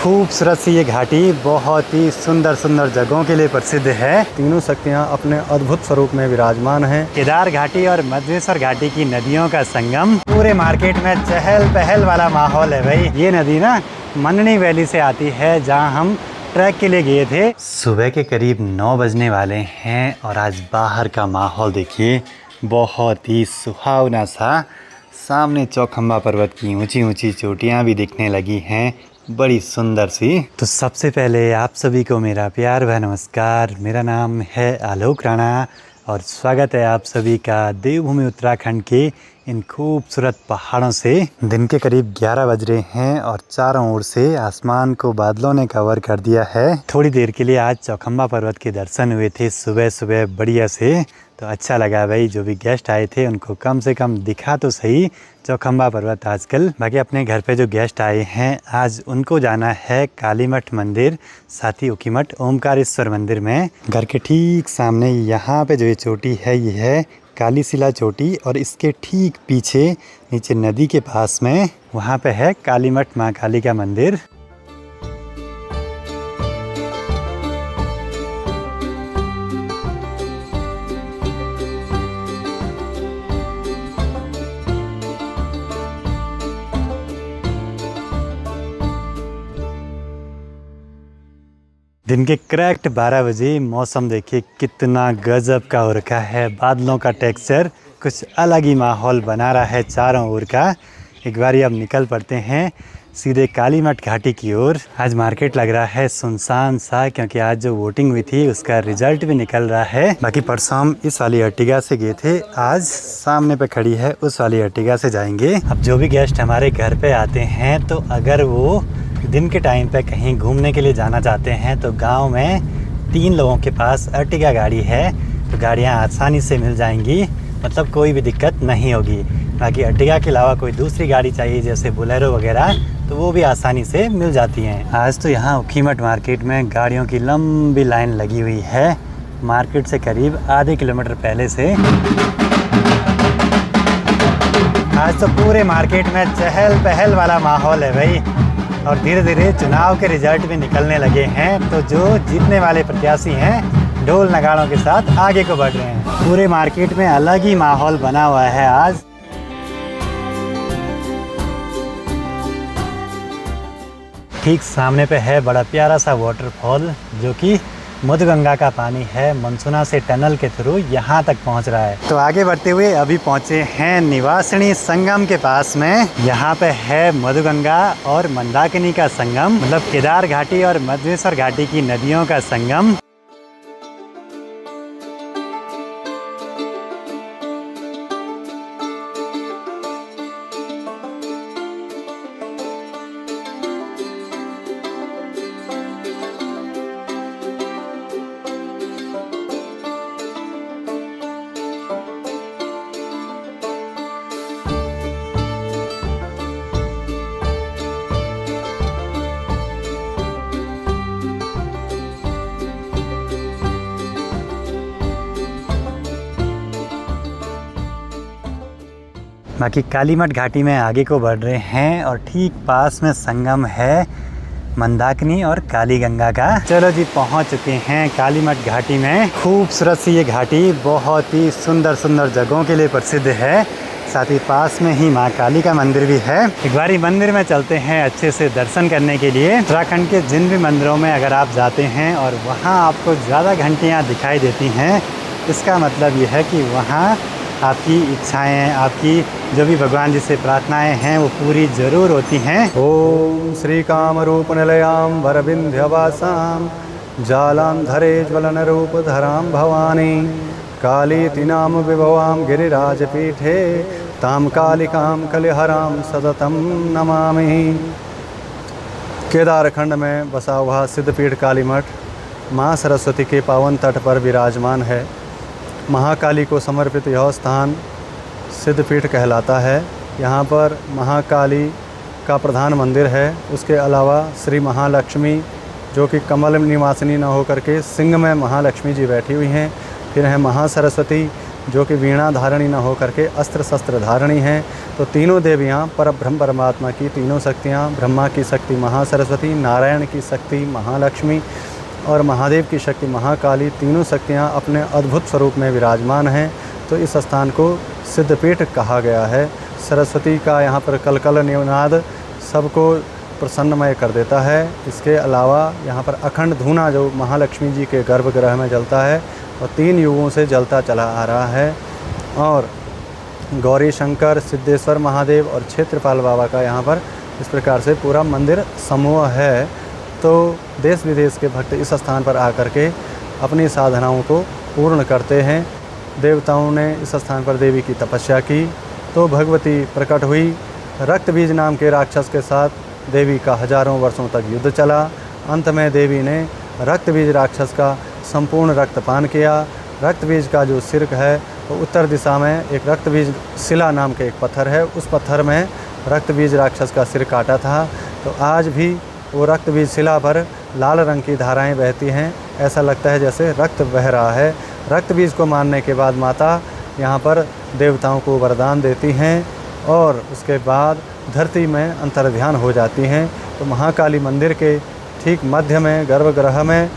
खूबसूरत सी ये घाटी बहुत ही सुंदर सुंदर जगहों के लिए प्रसिद्ध है। तीनों शक्तियाँ अपने अद्भुत स्वरूप में विराजमान हैं। केदार घाटी और मधेश्वर घाटी की नदियों का संगम, पूरे मार्केट में चहल पहल वाला माहौल है भाई। ये नदी ना मननी वैली से आती है जहाँ हम ट्रैक के लिए गए थे। सुबह के करीब 9 बजने वाले हैं और आज बाहर का माहौल देखिए, बहुत ही सुहावना सा। सामने चौखंबा पर्वत की ऊंची ऊंची चोटियाँ भी दिखने लगी हैं, बड़ी सुंदर सी। तो सबसे पहले आप सभी को मेरा प्यार व नमस्कार। मेरा नाम है आलोक राणा और स्वागत है आप सभी का देवभूमि उत्तराखंड के इन खूबसूरत पहाड़ों से। दिन के करीब 11 बज रहे हैं और चारों ओर से आसमान को बादलों ने कवर कर दिया है। थोड़ी देर के लिए आज चौखंबा पर्वत के दर्शन हुए थे सुबह सुबह बढ़िया से, तो अच्छा लगा भाई। जो भी गेस्ट आए थे उनको कम से कम दिखा तो सही चौखंबा पर्वत आजकल। बाकी अपने घर पे जो गेस्ट आए हैं आज उनको जाना है कालीमठ मंदिर, साथ ही ऊखीमठ ओमकारेश्वर मंदिर में। घर के ठीक सामने यहाँ पे जो ये चोटी है ये है कालीशिला चोटी और इसके ठीक पीछे नीचे नदी के पास में वहाँ पे है कालीमठ माँ काली का मंदिर। दिन के करेक्ट 12 बजे मौसम देखिए कितना गजब का हो रखा है। बादलों का टेक्सचर कुछ अलग ही माहौल बना रहा है चारों ओर का। एक बार अब निकल पड़ते हैं सीधे कालीमठ घाटी की ओर। आज मार्केट लग रहा है सुनसान सा, क्योंकि आज जो वोटिंग हुई थी उसका रिजल्ट भी निकल रहा है। बाकी परसों हम इस वाली अर्टिगा से गए थे, आज सामने पे खड़ी है उस वाली अर्टिगा से जाएंगे। अब जो भी गेस्ट हमारे घर पे आते हैं तो अगर वो दिन के टाइम पे कहीं घूमने के लिए जाना चाहते हैं तो गांव में 3 लोगों के पास अर्टिगा गाड़ी है, तो गाड़ियां आसानी से मिल जाएंगी, मतलब कोई भी दिक्कत नहीं होगी। बाकी अर्टिगा के अलावा कोई दूसरी गाड़ी चाहिए जैसे बोलेरो वगैरह तो वो भी आसानी से मिल जाती हैं। आज तो यहाँ ऊखीमठ मार्केट में गाड़ियों की लंबी लाइन लगी हुई है, मार्केट से करीब आधे किलोमीटर पहले से। आज तो पूरे मार्केट में चहल पहल वाला माहौल है भाई, और धीरे धीरे चुनाव के रिजल्ट भी निकलने लगे हैं, तो जो जीतने वाले प्रत्याशी हैं ढोल नगाड़ों के साथ आगे को बढ़ रहे हैं। पूरे मार्केट में अलग ही माहौल बना हुआ है आज। ठीक सामने पे है बड़ा प्यारा सा वाटरफॉल, जो कि मधुगंगा का पानी है, मनसुना से टनल के थ्रू यहाँ तक पहुँच रहा है। तो आगे बढ़ते हुए अभी पहुँचे हैं निवासिनी संगम के पास में। यहाँ पे है मधुगंगा और मंदाकिनी का संगम, मतलब केदार घाटी और मधेश्वर घाटी की नदियों का संगम। बाकी कालीमठ घाटी में आगे को बढ़ रहे हैं और ठीक पास में संगम है मंदाकिनी और काली गंगा का। चलो जी पहुंच चुके हैं कालीमठ घाटी में। खूबसूरत सी ये घाटी बहुत ही सुंदर सुंदर जगहों के लिए प्रसिद्ध है, साथ ही पास में ही माँ काली का मंदिर भी है। एक बारी मंदिर में चलते हैं अच्छे से दर्शन करने के लिए। उत्तराखंड के जिन भी मंदिरों में अगर आप जाते हैं और वहाँ आपको ज़्यादा घंटियाँ दिखाई देती हैं, इसका मतलब ये है कि वहाँ आपकी इच्छाएं, आपकी जो भी भगवान जी से प्रार्थनाएं हैं वो पूरी ज़रूर होती हैं। ओम श्री काम रूप निलयाम वरविंध्यवासाम जालांधरे ज्वलन रूप धराम भवानी कालीति नाम विभवाम गिरिराज पीठे ताम कालिकाम कलिहराम सततम नमामि। केदारखंड में बसा हुआ सिद्धपीठ कालीमठ माँ सरस्वती के पावन तट पर विराजमान है। महाकाली को समर्पित यह स्थान सिद्धपीठ कहलाता है। यहाँ पर महाकाली का प्रधान मंदिर है। उसके अलावा श्री महालक्ष्मी जो कि कमल निवासिनी न होकर के सिंह में महालक्ष्मी जी बैठी हुई हैं। फिर है महासरस्वती जो कि वीणा धारणी न हो करके अस्त्र शस्त्र धारणी हैं। तो तीनों देवियाँ परब्रह्म परमात्मा की तीनों शक्तियाँ, ब्रह्मा की शक्ति महासरस्वती, नारायण की शक्ति महालक्ष्मी और महादेव की शक्ति महाकाली, तीनों शक्तियाँ अपने अद्भुत स्वरूप में विराजमान हैं। तो इस स्थान को सिद्धपीठ कहा गया है। सरस्वती का यहाँ पर कलकल निनाद सबको प्रसन्नमय कर देता है। इसके अलावा यहाँ पर अखंड धूना जो महालक्ष्मी जी के गर्भगृह में जलता है और 3 युगों से जलता चला आ रहा है। और गौरी शंकर, सिद्धेश्वर महादेव और क्षेत्रपाल बाबा का यहाँ पर इस प्रकार से पूरा मंदिर समूह है। तो देश विदेश के भक्त इस स्थान पर आकर के अपनी साधनाओं को पूर्ण करते हैं। देवताओं ने इस स्थान पर देवी की तपस्या की तो भगवती प्रकट हुई। रक्तबीज नाम के राक्षस के साथ देवी का हजारों वर्षों तक युद्ध चला। अंत में देवी ने रक्तबीज राक्षस का संपूर्ण रक्तपान किया। रक्तबीज का जो सिर है तो उत्तर दिशा में एक रक्तबीज शिला नाम के एक पत्थर है, उस पत्थर में रक्तबीज राक्षस का सिर काटा था। तो आज भी वो रक्तबीज शिला पर लाल रंग की धाराएं बहती हैं, ऐसा लगता है जैसे रक्त बह रहा है। रक्तबीज को मानने के बाद माता यहाँ पर देवताओं को वरदान देती हैं और उसके बाद धरती में अंतर्ध्यान हो जाती हैं। तो महाकाली मंदिर के ठीक मध्य में गर्भगृह में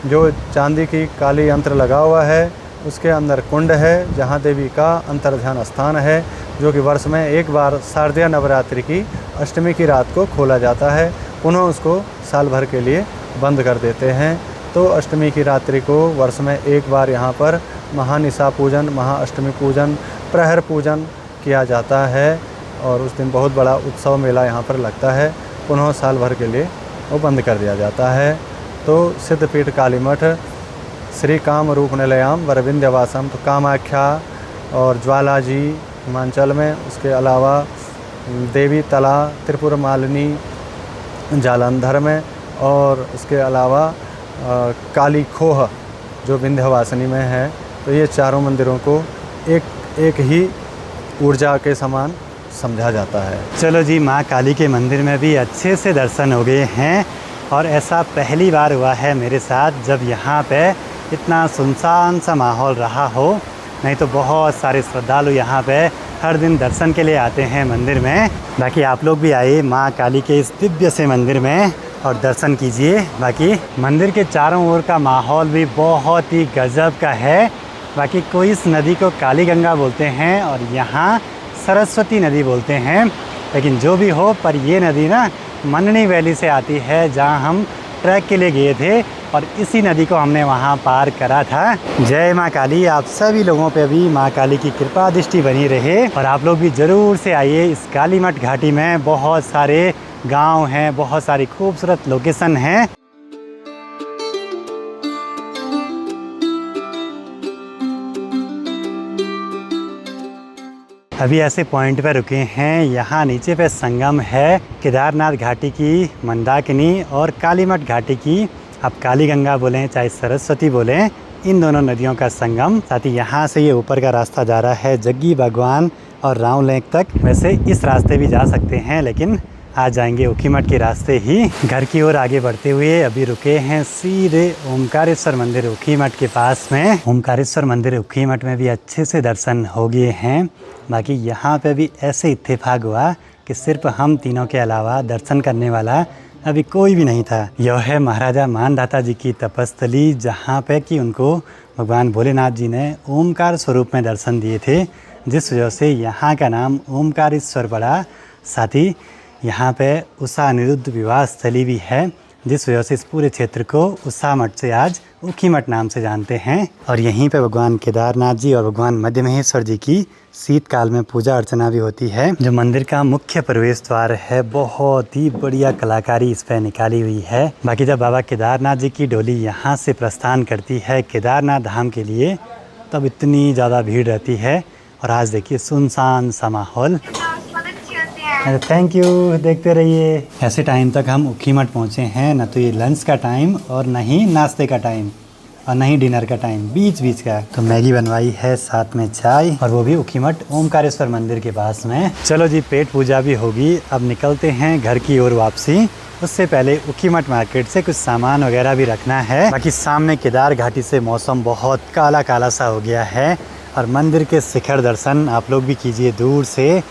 जो चांदी की काली यंत्र लगा हुआ है, उसके अंदर कुंड है जहाँ देवी का अंतर्ध्यान स्थान है, जो कि वर्ष में एक बार शारदीय नवरात्रि की अष्टमी की रात को खोला जाता है। पुनः उसको साल भर के लिए बंद कर देते हैं। तो अष्टमी की रात्रि को वर्ष में एक बार यहाँ पर महानिशा पूजन, महाअष्टमी पूजन, प्रहर पूजन किया जाता है और उस दिन बहुत बड़ा उत्सव मेला यहाँ पर लगता है। पुनः साल भर के लिए वो बंद कर दिया जाता है। तो सिद्धपीठ काली मठ श्री काम रूप निलयम वरविंध्यवासम, तो कामाख्या और ज्वाला जी हिमाचल में, उसके अलावा देवी तला त्रिपुर मालिनी जालंधर में, और इसके अलावा काली खोह जो विंध्यवासिनी में है। तो ये चारों मंदिरों को एक ही ऊर्जा के समान समझा जाता है। चलो जी, माँ काली के मंदिर में भी अच्छे से दर्शन हो गए हैं और ऐसा पहली बार हुआ है मेरे साथ जब यहाँ पे इतना सुनसान सा माहौल रहा हो। नहीं तो बहुत सारे श्रद्धालु यहाँ पे हर दिन दर्शन के लिए आते हैं मंदिर में। बाकी आप लोग भी आइए माँ काली के इस दिव्य से मंदिर में और दर्शन कीजिए। बाकी मंदिर के चारों ओर का माहौल भी बहुत ही गजब का है। बाकी कोई इस नदी को काली गंगा बोलते हैं और यहाँ सरस्वती नदी बोलते हैं, लेकिन जो भी हो पर ये नदी ना मननी वैली से आती है जहाँ हम ट्रैक के लिए गए थे और इसी नदी को हमने वहाँ पार करा था। जय माँ काली। आप सभी लोगों पे भी माँ काली की कृपा दृष्टि बनी रहे और आप लोग भी ज़रूर से आइए। इस कालीमठ घाटी में बहुत सारे गांव हैं, बहुत सारी खूबसूरत लोकेशन हैं। अभी ऐसे पॉइंट पे रुके हैं, यहाँ नीचे पे संगम है केदारनाथ घाटी की मंदाकिनी और कालीमठ घाटी की, आप काली गंगा बोलें चाहे सरस्वती बोलें, इन दोनों नदियों का संगम। साथ ही यहाँ से ये ऊपर का रास्ता जा रहा है जग्गी बागवान और राव लेक तक। वैसे इस रास्ते भी जा सकते हैं लेकिन आज जाएंगे ऊखीमठ के रास्ते ही। घर की ओर आगे बढ़ते हुए अभी रुके हैं सीधे ओमकारेश्वर मंदिर ऊखीमठ के पास में। ओमकारेश्वर मंदिर ऊखीमठ में भी अच्छे से दर्शन हो गए हैं। बाकी यहाँ पे भी ऐसे इत्तेफाक हुआ कि सिर्फ हम तीनों के अलावा दर्शन करने वाला अभी कोई भी नहीं था। यह है महाराजा मानधाता जी की तपस्थली, जहाँ पे कि उनको भगवान भोलेनाथ जी ने ओमकार स्वरूप में दर्शन दिए थे, जिस वजह से यहाँ का नाम ओमकारेश्वर पड़ा। साथ ही यहाँ पे उषा अनिरुद्ध विवाह स्थली भी है, जिस वजह से इस पूरे क्षेत्र को उषा मठ से आज ऊखीमठ नाम से जानते हैं। और यहीं पे भगवान केदारनाथ जी और भगवान मध्य महेश्वर जी की शीतकाल में पूजा अर्चना भी होती है। जो मंदिर का मुख्य प्रवेश द्वार है, बहुत ही बढ़िया कलाकारी इस पर निकाली हुई है। बाकी जब बाबा केदारनाथ जी की डोली यहाँ से प्रस्थान करती है केदारनाथ धाम के लिए, तब इतनी ज़्यादा भीड़ रहती है। और आज देखिए सुनसान सा माहौल। थैंक यू, देखते रहिए। ऐसे टाइम तक हम ऊखीमठ पहुँचे हैं, न तो ये लंच का टाइम और न ही नाश्ते का टाइम और न ही डिनर का टाइम, बीच का। तो मैगी बनवाई है, साथ में चाय, और वो भी ऊखीमठ ओमकारेश्वर मंदिर के पास में। चलो जी, पेट पूजा भी होगी, अब निकलते हैं घर की ओर वापसी। उससे पहले ऊखीमठ मार्केट से कुछ सामान वगैरह भी रखना है। बाकी सामने केदार घाटी से मौसम बहुत काला काला सा हो गया है और मंदिर के शिखर दर्शन आप लोग भी कीजिए दूर से।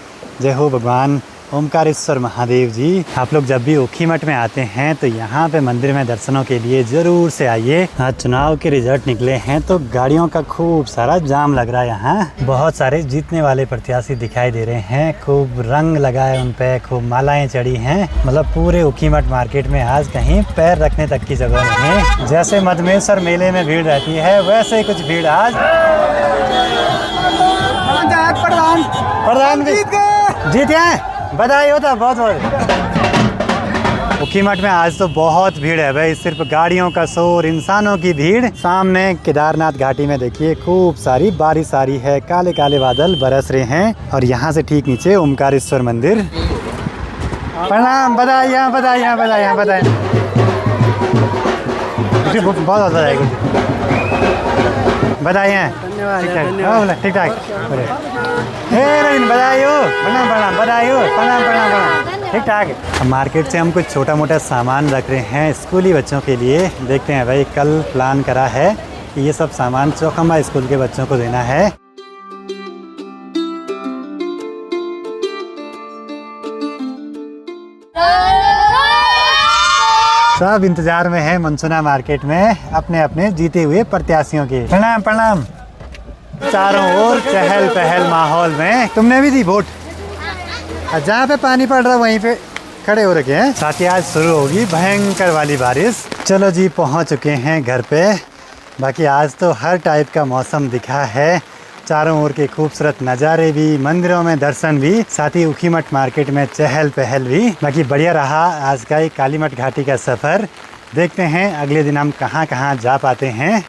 जय हो भगवान ओमकारेश्वर महादेव जी। आप लोग जब भी ऊखीमठ में आते हैं तो यहाँ पे मंदिर में दर्शनों के लिए ज़रूर से आइए। आज चुनाव के रिजल्ट निकले हैं तो गाड़ियों का खूब सारा जाम लग रहा है। यहाँ बहुत सारे जीतने वाले प्रत्याशी दिखाई दे रहे हैं। खूब रंग लगाए उन पे, खूब मालाएं चढ़ी हैं। मतलब पूरे ऊखीमठ मार्केट में आज कहीं पैर रखने तक की जगह नहीं है। जैसे मधमेश्वर मेले में भीड़ रहती है वैसे ही कुछ भीड़ आज। प्रधान जीत गए, बधाई होता बहुत बहुत। ऊखीमठ में आज तो बहुत भीड़ है भाई, सिर्फ गाड़ियों का शोर, इंसानों की भीड़। सामने केदारनाथ घाटी में देखिए खूब सारी बारिश आ रही है, काले काले बादल बरस रहे हैं। और यहाँ से ठीक नीचे ओमकारेश्वर मंदिर। प्रणाम, बधाई बधाई बधाई बधाई। बहुत बहुत बधाई, बधाई हैं। ठीक ठाक बधाई हो, प्रणाम प्रणाम, बधाई हो, प्रणाम प्रणाम प्रणाम, ठीक ठाक। मार्केट से हम कुछ छोटा मोटा सामान रख रहे हैं स्कूली बच्चों के लिए। देखते हैं भाई, कल प्लान करा है कि ये सब सामान चौखंबा स्कूल के बच्चों को देना है। सब इंतजार में है मनसुना मार्केट में अपने अपने जीते हुए प्रत्याशियों के। प्रणाम प्रणाम। चारों ओर चहल पहल माहौल में। तुमने भी दी वोट? जहाँ पे पानी पड़ रहा वहीं पे खड़े हो रखे हैं। साथ ही आज शुरू होगी भयंकर वाली बारिश। चलो जी, पहुँच चुके हैं घर पे। बाकी आज तो हर टाइप का मौसम दिखा है। चारों ओर के खूबसूरत नज़ारे भी, मंदिरों में दर्शन भी, साथ ही ऊखीमठ मार्केट में चहल पहल भी। बाकी बढ़िया रहा आज का ये कालीमठ घाटी का सफ़र। देखते हैं अगले दिन हम कहाँ कहाँ जा पाते हैं।